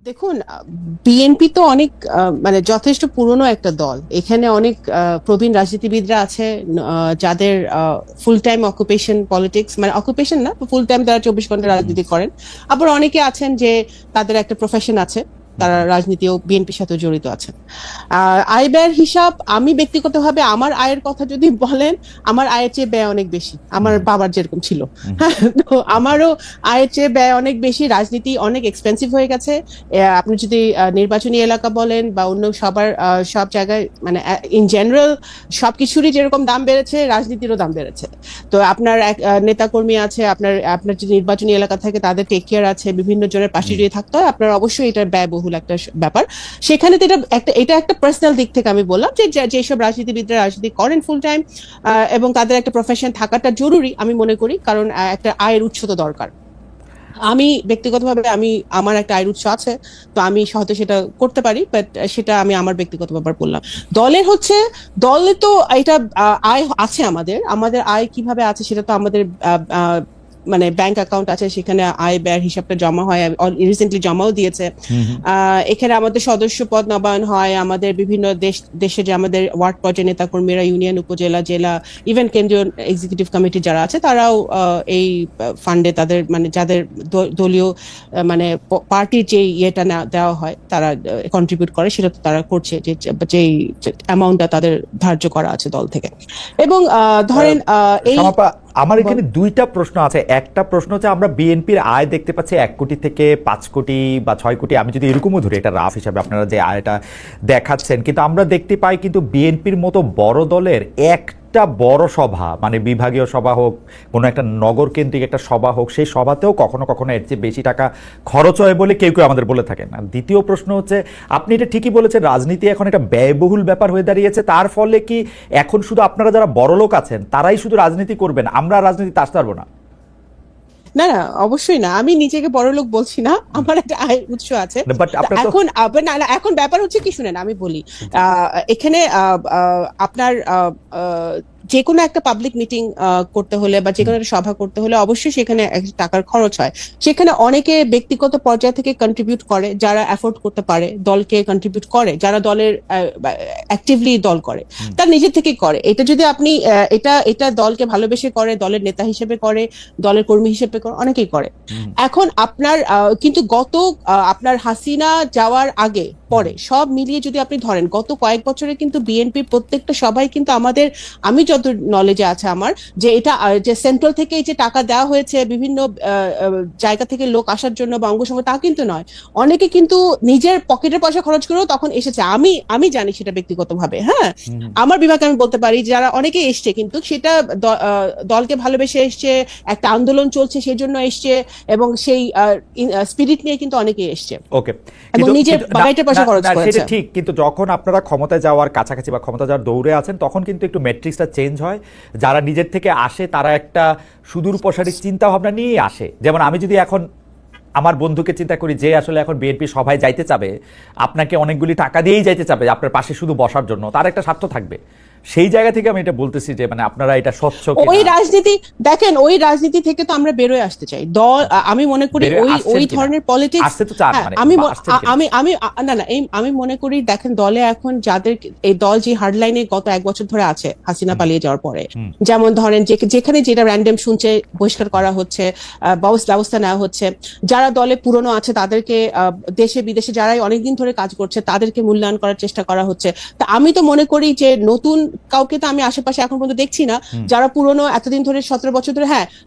দেখুন, বিএনপি তো অনেক মানে যথেষ্ট পুরনো একটা দল। এখানে অনেক প্রবীণ রাজনীতিবিদরা আছে, যাদের ফুল টাইম অকুপেশন পলিটিক্স, মানে অকুপেশন না, ফুল টাইম তারা 24 ঘন্টা রাজনীতি করেন। আবার অনেকে আছেন যে তাদের একটা প্রফেশন আছে, তারা রাজনীতি ও বিএনপির সাথে জড়িত আছেন। আয় ব্যয়ের হিসাব, আমি ব্যক্তিগতভাবে আমার আয়ের কথা যদি বলেন, আমার আয়ের চেয়ে ব্যয় অনেক বেশি, আমার বাবার যেরকম ছিল। হ্যাঁ, তো আমারও আয়ের চেয়ে ব্যয় অনেক বেশি। রাজনীতি অনেক এক্সপেন্সিভ হয়ে গেছে। আপনি যদি নির্বাচনী এলাকা বলেন বা অন্য সবার সব জায়গায়, মানে ইন জেনারেল সবকিছুরই যেরকম দাম বেড়েছে, রাজনীতিরও দাম বেড়েছে। তো আপনার এক নেতাকর্মী আছে, আপনার আপনার যে নির্বাচনী এলাকা থেকে তাদের টেক কেয়ার আছে, বিভিন্ন জনের পাশে যদি থাকতে হয়, আপনার অবশ্যই এটা ব্যয়বহুল একটা ব্যাপার। সেখানে তো এটা একটা পার্সোনাল দিক থেকে আমি বললাম যে যেসব রাজনীতিবিদরা রাজনীতি করেন ফুল টাইম, এবং তাদের একটা প্রফেশন থাকাটা জরুরি আমি মনে করি, কারণ একটা আয়ের উৎস তো দরকার। আমি ব্যক্তিগতভাবে আমার একটা আয়ের উৎস আছে, তো আমি হয়তো সেটা করতে পারি, বাট সেটা আমি আমার ব্যক্তিগত ব্যাপার বললাম। দলের হচ্ছে, দলে তো এটা আয় আছে, আমাদের আমাদের আয় কিভাবে আছে সেটা তো আমাদের মানে ব্যাংক অ্যাকাউন্ট আছে, সেখানে আয় ব্যয়ের হিসাবটা জমা হয়, রিসেন্টলি জমাও দিয়েছে। এখানে আমাদের সদস্য পদ নবায়ন হয়, আমাদের বিভিন্ন দেশে যে আমাদের ওয়ার্ড পর্যায়ে নেতাকর্মীরা, ইউনিয়ন, উপজেলা, জেলা, ইভেন কেন্দ্রীয় এক্সিকিউটিভ কমিটি যারা আছে, তারাও এই ফান্ডে তাদের, মানে যাদের দলীয় মানে পার্টির যে ইয়েটা দেওয়া হয়, তারা কন্ট্রিবিউট করে, সেটা তো তারা করছে, যে অ্যামাউন্টটা তাদের ধার্য করা আছে দল থেকে। এবং ধরেন এই আমার এখানে দুইটা প্রশ্ন আছে। একটা প্রশ্ন হচ্ছে, আমরা বিএনপির আয় দেখতে পাচ্ছি 1 কোটি থেকে 5 কোটি বা 6 কোটি, আমি যদি এরকমও ধরি, এটা রাফ হিসাবে আপনারা যে আয়টা দেখাচ্ছেন, কিন্তু আমরা দেখতে পাই কিন্তু বিএনপির মতো বড় দলের একটা বড় সভা, মানে বিভাগীয় সভা হোক, কোনো একটা নগর কেন্দ্রিক একটা সভা হোক, সেই সভাতেও কখনো কখনো এর চেয়ে বেশি টাকা খরচ হয় বলে কেউ কেউ আমাদের বলে থাকেন। আর দ্বিতীয় প্রশ্ন হচ্ছে, আপনি এটা ঠিকই বলেছেন, রাজনীতি এখন একটা ব্যয়বহুল ব্যাপার হয়ে দাঁড়িয়েছে। তার ফলে কি এখন শুধু আপনারা যারা বড় লোক আছেন তারাই শুধু রাজনীতি করবেন, আমরা রাজনীতিতে আসতে পারবো না? না, না, অবশ্যই না। আমি নিজেকে বড়লোক বলছি না, আমার একটা আয়ের উৎস আছে। বাট আপনার তো এখন না, না, এখন ব্যাপার হচ্ছে কি, শুনেন আমি বলি। এখানে আপনার যে কোনো একটা পাবলিক মিটিং করতে হলে বা যে কোনো একটা সভা করতে হলে অবশ্যই সেখানে টাকার খরচ হয়। সেখানে অনেকে ব্যক্তিগত পর্যায় থেকে কন্ট্রিবিউট করে, যারা অ্যাফোর্ড করতে পারে দলকে কন্ট্রিবিউট করে, যারা দলের অ্যাক্টিভলি দল করে, তার নিজের থেকেই করে। এটা যদি আপনি এটা এটা দলকে ভালোবেসে করে, দলের নেতা হিসেবে করে, দলের কর্মী হিসেবে করে, অনেকেই করে। এখন আপনার কিন্তু আপনার হাসিনা যাওয়ার আগে পরে সব মিলিয়ে যদি আপনি ধরেন, গত কয়েক বছরে কিন্তু বিএনপির প্রত্যেকটা সবাই কিন্তু আমাদের, আমি যত নলেজে আছে আমার, যে এটা যে সেন্ট্রাল থেকে যে টাকা দেওয়া হয়েছে বিভিন্ন জায়গা থেকে লোক আসার জন্য বা অঙ্গসঙ্গ, তা কিন্তু নয়। অনেকে কিন্তু নিজের পকেটের পয়সা খরচ করেও তখন এসেছে। আমি জানি সেটা ব্যক্তিগতভাবে। হ্যাঁ, আমার বিভাগে আমি বলতে পারি যারা অনেকে এসছে, কিন্তু সেটা দলকে ভালোবেসে এসছে, একটা আন্দোলন চলছে সেই জন্য এসছে, এবং সেই স্পিরিট নিয়ে কিন্তু অনেকে এসছে। ওকে, এবং নিজের পকেটের পয়সা খরচ করেছে। সেটা ঠিক, কিন্তু যখন আপনারা ক্ষমতায় যাওয়ার কাছাকাছি বা ক্ষমতা যাওয়ার দৌড়ে আছেন, তখন কিন্তু একটু ম্যাট্রিক্সটা চেঞ্জ হয়। যারা নিজের থেকে আসে তারা একটা সুদূর প্রসারী চিন্তা ভাবনা নিয়েই আসে। যেমন আমি যদি এখন আমার বন্ধুকে চিন্তা করি, যে আসলে এখন বিএনপি সভায় যাইতে চাবে, আপনাকে অনেকগুলি টাকা দিয়েই যাইতে চাবে আপনার পাশে শুধু বসার জন্য, তার একটা স্বার্থ থাকবে। সেই জায়গা থেকে আমি এটা বলতেছি যে মানে আপনারা এটা স্বচ্ছ ওই রাজনীতি দেখেন, ওই রাজনীতি থেকে তো আমরা বেরোয় আসতে চাই। দল, আমি মনে করি ওই ধরনের পলিটিক্স আসতে তো চান, মানে আমি মনে করি, দেখেন দলে এখন যাদের, এই দল যে হার্ডলাইনে গত 1 বছর ধরে আছে হাসিনা পালিয়ে যাওয়ার পরে, যেমন ধরেন যেখানে যেটা র্যান্ডম শুনছে বহিষ্কার করা হচ্ছে, ব্যবস্থা নেওয়া হচ্ছে। যারা দলে পুরনো আছে তাদেরকে, দেশে বিদেশে যারাই অনেকদিন ধরে কাজ করছে তাদেরকে মূল্যায়ন করার চেষ্টা করা হচ্ছে। তা আমি তো মনে করি যে নতুন কাউকে তো আমি আশেপাশে এখন পর্যন্ত দেখছি না। যারা পুরনো এতদিন ধরে 17 বছর ধরে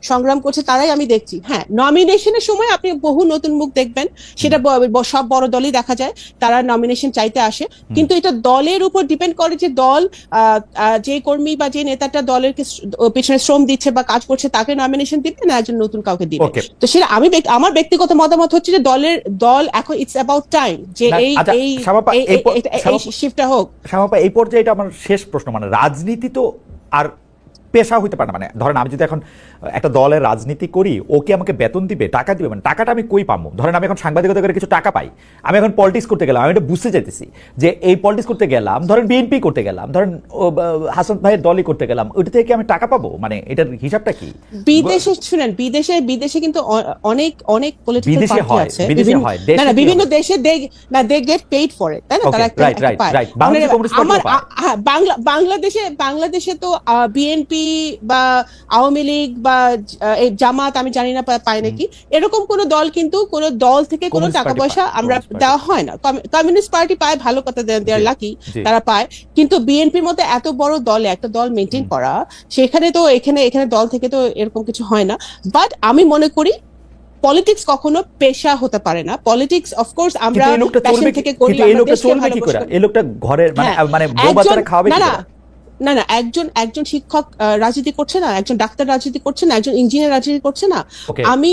সংগ্রাম করছে, তারাই আমি দেখছি। হ্যাঁ, নমিনেশনের সময় আপনি বহু নতুন মুখ দেখবেন, সেটা সব বড় দলই দেখা যায়, তারা নমিনেশন চাইতে আসে। কিন্তু এটা দলের উপর ডিপেন্ড করে যে দল যে কর্মী বা যে নেতাটা দলের পেছনে শ্রম দিচ্ছে বা কাজ করছে, তাকে নমিনেশন দিবে না একজন নতুন কাউকে দিবে। তো সেটা আমার ব্যক্তিগত মতামত হচ্ছে যে দল এখন ইটস অ্যাবাউট টাইম যে এই শিফটটা হোক। শ্যামাপা, এই পর্যায়ে এটা আমার শেষ প্রশ্ন, মানে রাজনীতি তো আর পেশা হইতে পারে না। মানে ধরেন আমি যদি এখন একটা দলের রাজনীতি করি, ওকে আমাকে বেতন দিবে, টাকা দিবে, মানে টাকাটা আমি কই পাবো? ধরেন আমি এখন সাংবাদিকতা করে কিছু টাকা পাই, আমি এখন পলিটিক্স করতে গেলাম, আমি এটা বুঝতে চাইতেছি যে এই পলিটিক্স করতে গেলাম, ধরেন বিএনপি করতে গেলাম, ধরেন হাসান ভাইয়ের দলই করতে গেলাম, ওইটা থেকে আমি টাকা পাবো? মানে এটার হিসাবটা কি? বিদেশে শুনেন, বিদেশে কিন্তু অনেক অনেক পলিটিক্যাল বিদেশে পার্টি হয়, আছে, বিদেশে হয়, দেশে না না, কি বিভিন্ন হবে? দেশে they get paid for it, তাই না? Okay, তারা একটা right, একটা right, পায়। right. বাংলাদেশে কমিউনিস্ট পার্টিও আমার পায়। হ্যাঁ, বাংলাদেশে তো বিএনপি বা আওয়ামী লীগ বা এই জামাত, আমি জানি না পায় নাকি, এরকম কোন দল কিন্তু কোন দল থেকে কোনো কমিউনিস্ট টাকা পার্টি পয়সা পায়, আমরা কমিউনিস্ট পার্টি। দেওয়া হয় না। কমিউনিস্ট পার্টি পায়, ভালো কথা, দে আর জি, লাকি, জি। তারা পায়। কিন্তু বিএনপির মধ্যে এত বড় দলে একটা দল মেনটেন করা, সেখানে তো এখানে দল থেকে তো এরকম কিছু হয় না। বাট আমি মনে করি পলিটিক্স কখনো পেশা হতে পারে না। পলিটিক্স অফকোর্স আমরা কিন্তু এই লোকটা প্যাশন চলবে থেকে করি, কিন্তু এই আমরা লোকটা দেশকে চলবে কি ভালোবাসি করে? করি। এই লোকটা ঘরের মানে হ্যাঁ, মানে বউ বাচ্চারা খাওয়াবে কি না করে? না, একজন শিক্ষক রাজনীতি করছে না, একজন ডাক্তার রাজনীতি করছে না, একজন ইঞ্জিনিয়ার রাজনীতি করছে না। Okay. আমি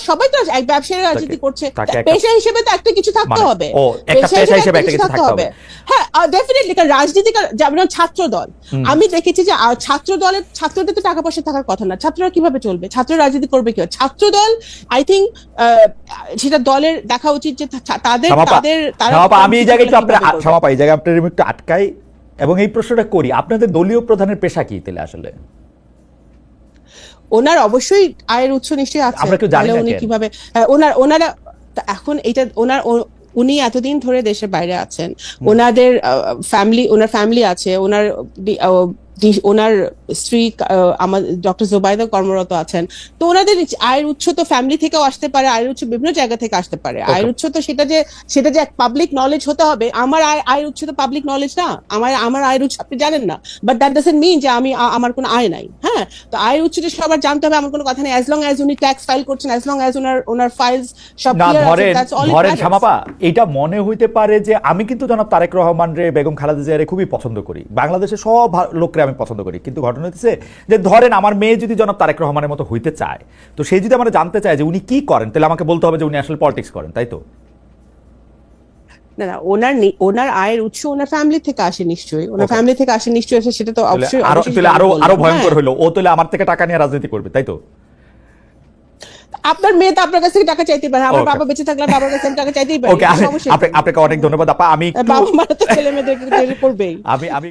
সবাই তো এক ব্যবসায়ী রাজনীতি করছে। তাকে একটা- পেশা হিসেবে তো একটা কিছু থাকতে মানে, হবে। একটা পেশা হিসেবে একটা কিছু থাকতে হবে। হ্যাঁ, ডেফিনেটলি। কারণ রাজনীতি, যেমন ছাত্র দল, আমি দেখেছি যে ছাত্রদের তো টাকা পয়সা থাকার কথা না। ছাত্ররা কিভাবে চলবে? ছাত্র রাজনীতি করবে কি? ছাত্র দল, আই থিঙ্ক সেটা দলের দেখা উচিত যে তাদের আমি এই জায়গায় একটু সমাপা, এই জায়গায় আপনার একটু আটকাই এবং এই প্রশ্নটা করি, আপনাদের দলীয় প্রধানের পেশা কি তাহলে আসলে? ওনার অবশ্যই আয়ের উৎস নিশ্চয়ই আছে। আমরা কেউ জানি তাহলে না উনি কেন? কিভাবে ওনারা এখন এটা উনি এতদিন ধরে দেশের বাইরে আছেন, ওনার ফ্যামিলি আছে, ওনার স্ত্রী আমার ডক্টর জোবাইদা কর্মরত আছেন। তো ওনাদের আয়ের উৎস তো ফ্যামিলি থেকেও আসতে পারে, আয়ের উৎস বিভিন্ন জায়গা থেকে আসতে পারে। আয়ের উৎস তো সেটা যে পাবলিক নলেজ হতে হবে। আমার আয়ের উৎস তো পাবলিক নলেজ না। আমার আয়ের উৎস আপনি জানেন না, বাট দ্যাট ডাজন্ট মিন যে আমার কোনো আয় নাই। হ্যাঁ, তো আয়ের উৎসটা সবার জানতে হবে, আমার কোনো কথা নেই। অ্যাজ লং অ্যাজ উনি ট্যাক্স ফাইল করছেন, অ্যাজ লং অ্যাজ ওনার ফাইলস সব না, ক্লিয়ার আছে, দ্যাটস অল ইট ধরেন ম্যাটার্স। শামাপা, এটা মনে হইতে পারে যে আমি কিন্তু জনাব তারেক রহমান রে, বেগম খালেদা জিয়ারে খুবই পছন্দ করি, বাংলাদেশের সব লোকরে আমি পছন্দ করি, কিন্তু ঘটনা হচ্ছে যে ধরেন আমার মেয়ে যদি জনাব তারেক রহমানের মতো হইতে চায়, তো সেই যদি আমরা জানতে চায় যে উনি কি করেন, তাহলে আমাকে বলতে হবে যে উনি আসলে পলিটিক্স করেন, তাই তো? না না, ওনার আয়ের উৎস ওনার ফ্যামিলি থেকে আসে নিশ্চয়ই, ওনার ফ্যামিলি থেকে আসে নিশ্চয়ই, সেটা তো অবশ্যই আরো ভয়ঙ্কর হলো, ও তাহলে আমার থেকে টাকা নিয়ে রাজনীতি করবে, তাই তো? আপনার মেয়ে তো আপনার কাছ থেকে টাকা চাইতে পারে, আমার Okay. বাবা বেঁচে থাকলে বাবার কাছে আমি টাকা চাইতেই পারি। ওকে, সমস্যা কি? আপনাকে অনেক ধন্যবাদ আপা। আমি বাবা মারা তো ছেলে মেয়েদের করবেই। আমি